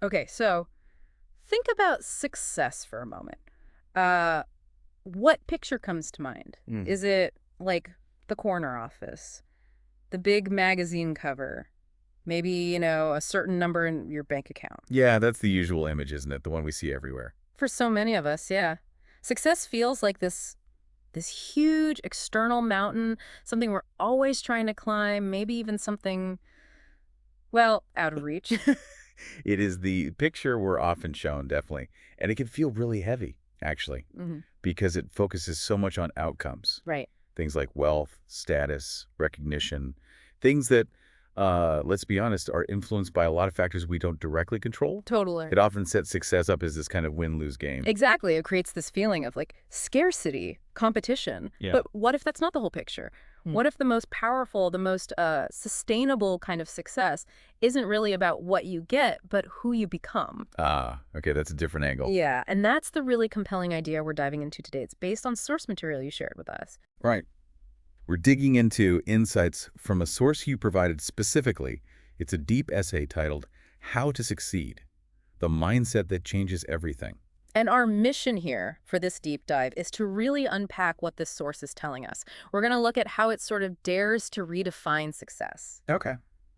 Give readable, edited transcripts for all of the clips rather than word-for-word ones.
Okay, so think about success for a moment. Uh, what picture comes to mind? Mm. Is it like the corner office, the big magazine cover, maybe, a certain number in your bank account? Yeah, that's the usual image, isn't it? The one we see everywhere. For so many of us, yeah. Success feels like this huge external mountain, something we're always trying to climb, maybe even something, well, out of reach. It is the picture we're often shown, definitely. And it can feel really heavy, actually, Hmm. because it focuses so much on outcomes. Right. Things like wealth, status, recognition, things that, let's be honest, are influenced by a lot of factors we don't directly control. Totally. It often sets success up as this kind of win-lose game. Exactly. It creates this feeling of like scarcity, competition. Yeah. But what if that's not the whole picture? Hmm. What if the most powerful, the most sustainable kind of success isn't really about what you get, but who you become? Ah, okay, that's a different angle. Yeah. And that's the really compelling idea we're diving into today. It's based on source material you shared with us. Right. We're digging into insights from a source you provided specifically. It's a deep essay titled, How to Succeed, the Mindset That Changes Everything. And our mission here for this deep dive is to really unpack what this source is telling us. We're going to look at how it sort of dares to redefine success, Okay.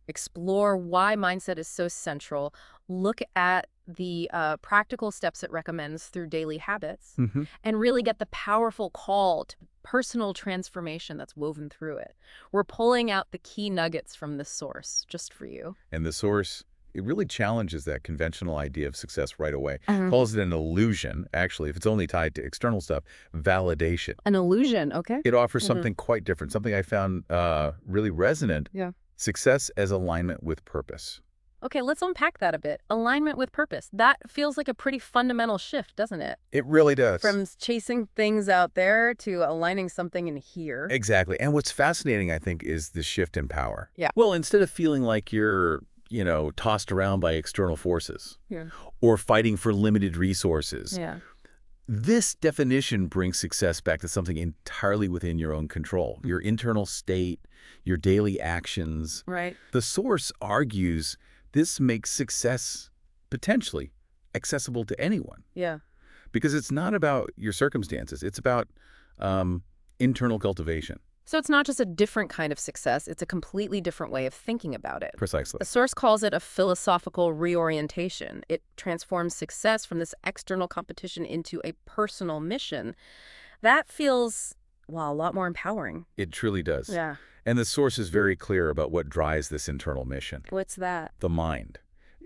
explore why mindset is so central, look at the practical steps it recommends through daily habits, Mm-hmm. and really get the powerful call to personal transformation that's woven through it. We're pulling out the key nuggets from this source just for you. And the source, it really challenges that conventional idea of success right away. Mhm. Calls it an illusion, actually, if it's only tied to external stuff, validation. An illusion, okay? It offers Mhm. something quite different, something I found really resonant. Yeah. Success as alignment with purpose. Okay, let's unpack that a bit. Alignment with purpose. That feels like a pretty fundamental shift, doesn't it? It really does. From chasing things out there to aligning something in here. Exactly. And what's fascinating, I think, is the shift in power. Yeah. Well, instead of feeling like you're, tossed around by external forces Yeah. or fighting for limited resources, Yeah. this definition brings success back to something entirely within your own control, your internal state, your daily actions. Right. The source argues this makes success potentially accessible to anyone Yeah. because it's not about your circumstances. It's about internal cultivation. So it's not just a different kind of success, it's a completely different way of thinking about it. Precisely. The source calls it a philosophical reorientation. It transforms success from this external competition into a personal mission. That feels, well, a lot more empowering. It truly does. Yeah. And the source is very clear about what drives this internal mission, What's that? the mind.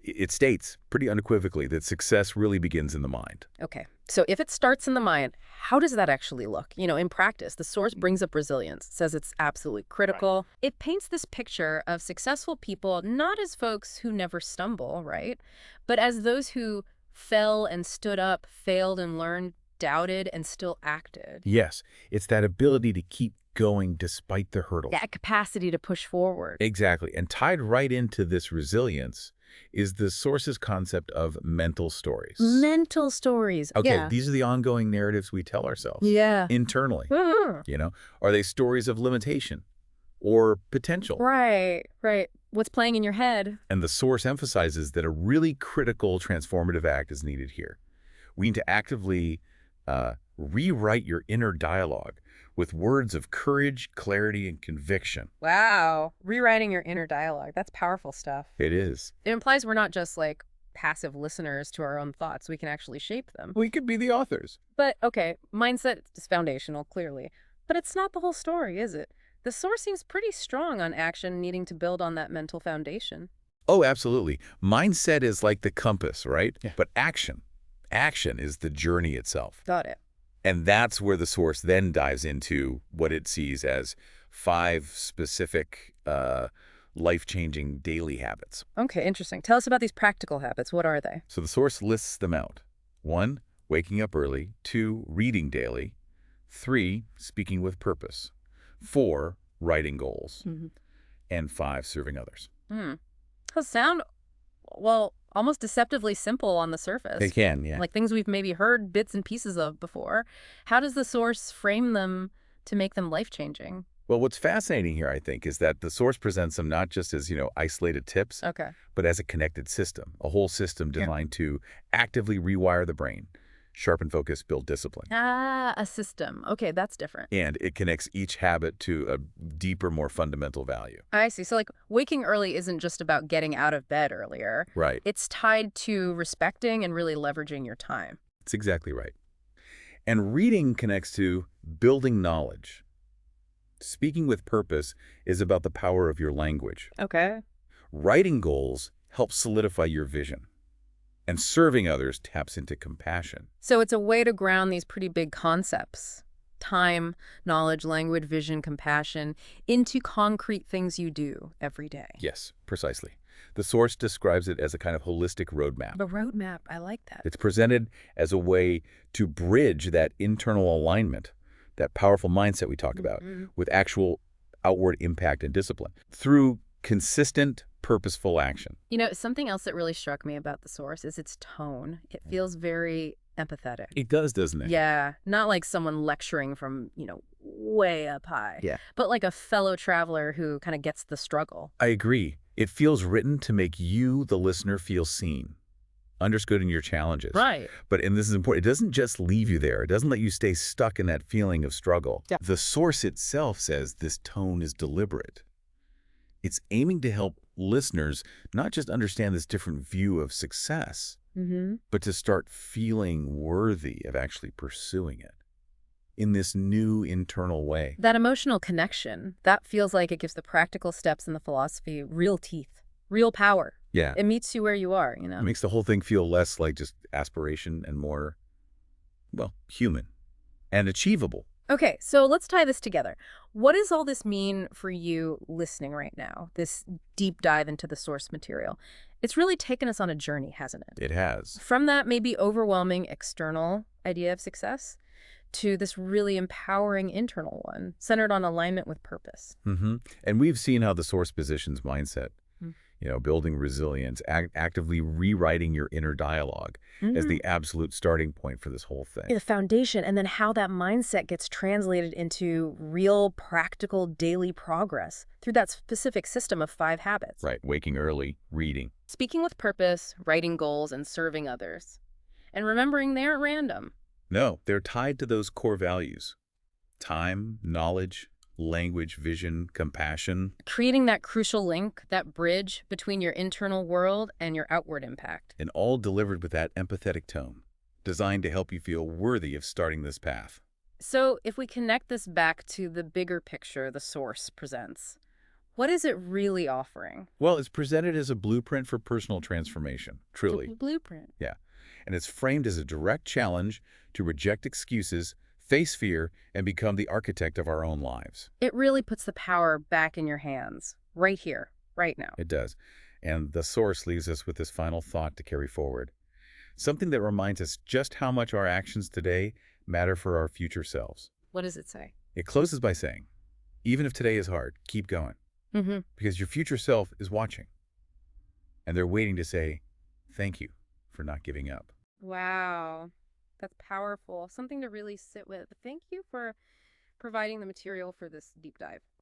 It states pretty unequivocally that success really begins in the mind. Okay. So if it starts in the mind, how does that actually look? In practice, the source brings up resilience, says it's absolutely critical. Right. It paints this picture of successful people not as folks who never stumble, right? But as those who fell and stood up, failed and learned, doubted and still acted. Yes, it's that ability to keep going despite the hurdles. That capacity to push forward. Exactly. And tied right into this resilience is the source's concept of mental stories. Mental stories. Okay, Yeah. these are the ongoing narratives we tell ourselves. Yeah. Internally. Mhm. Are they stories of limitation or potential? Right. What's playing in your head? And the source emphasizes that a really critical transformative act is needed here. We need to actively rewrite your inner dialogue with words of courage, clarity, and conviction. Wow. Rewriting your inner dialogue. That's powerful stuff. It is. It implies we're not just like passive listeners to our own thoughts. We can actually shape them. We could be the authors. But okay, mindset is foundational, clearly. But it's not the whole story, is it? The source seems pretty strong on action needing to build on that mental foundation. Oh, absolutely. Mindset is like the compass, right? Yeah. But action is the journey itself. Got it. And that's where the source then dives into what it sees as 5 specific life-changing daily habits. Okay, interesting. Tell us about these practical habits. What are they? So the source lists them out. 1, waking up early. 2, reading daily. 3, speaking with purpose. 4, writing goals. Mm-hmm. And 5, serving others. Those sound, well, almost deceptively simple on the surface. They can, yeah. Like things we've maybe heard bits and pieces of before. How does the source frame them to make them life-changing? Well, what's fascinating here, I think, is that the source presents them not just as, isolated tips, Okay. but as a connected system, a whole system Yeah. designed to actively rewire the brain, sharpen focus, build discipline. Ah, a system. Okay, that's different. And it connects each habit to a deeper, more fundamental value. I see. So, like, waking early isn't just about getting out of bed earlier. Right. It's tied to respecting and really leveraging your time. It's exactly right. And reading connects to building knowledge. Speaking with purpose is about the power of your language. Okay. Writing goals helps solidify your vision. And serving others taps into compassion. So it's a way to ground these pretty big concepts, time, knowledge, language, vision, compassion, into concrete things you do every day. Yes, precisely. The source describes it as a kind of holistic roadmap. The roadmap, I like that. It's presented as a way to bridge that internal alignment, that powerful mindset we talk about, with actual outward impact and discipline through consistent, purposeful action. You know, something else that really struck me about the source is its tone. It feels very empathetic. It does, doesn't it? Yeah, not like someone lecturing from, way up high. Yeah. But like a fellow traveler who kind of gets the struggle. I agree. It feels written to make you, the listener, feel seen, understood in your challenges. Right. And this is important, it doesn't just leave you there. It doesn't let you stay stuck in that feeling of struggle. Yeah. The source itself says this tone is deliberate. It's aiming to help listeners not just understand this different view of success, but to start feeling worthy of actually pursuing it in this new internal way. That emotional connection, that feels like it gives the practical steps in the philosophy real teeth, real power. Yeah. It meets you where you are, It makes the whole thing feel less like just aspiration and more, human and achievable. Okay, so let's tie this together. What does all this mean for you listening right now, this deep dive into the source material? It's really taken us on a journey, hasn't it? It has. From that maybe overwhelming external idea of success to this really empowering internal one, centered on alignment with purpose. And we've seen how the source positions mindset, building resilience, actively rewriting your inner dialogue as the absolute starting point for this whole thing. The foundation, and then how that mindset gets translated into real, practical, daily progress through that specific system of 5 habits. Right. Waking early, reading. Speaking with purpose, writing goals, and serving others. And remembering they aren't random. No, they're tied to those core values. Time, knowledge, language, vision, compassion. Creating that crucial link, that bridge between your internal world and your outward impact. And all delivered with that empathetic tone, designed to help you feel worthy of starting this path. So if we connect this back to the bigger picture the source presents, what is it really offering? Well, it's presented as a blueprint for personal transformation, truly. Blueprint. Yeah. And it's framed as a direct challenge to reject excuses, face fear, and become the architect of our own lives. It really puts the power back in your hands, right here, right now. It does. And the source leaves us with this final thought to carry forward. Something that reminds us just how much our actions today matter for our future selves. What does it say? It closes by saying, even if today is hard, keep going. Because your future self is watching. And they're waiting to say, thank you for not giving up. Wow. That's powerful. Something to really sit with. Thank you for providing the material for this deep dive.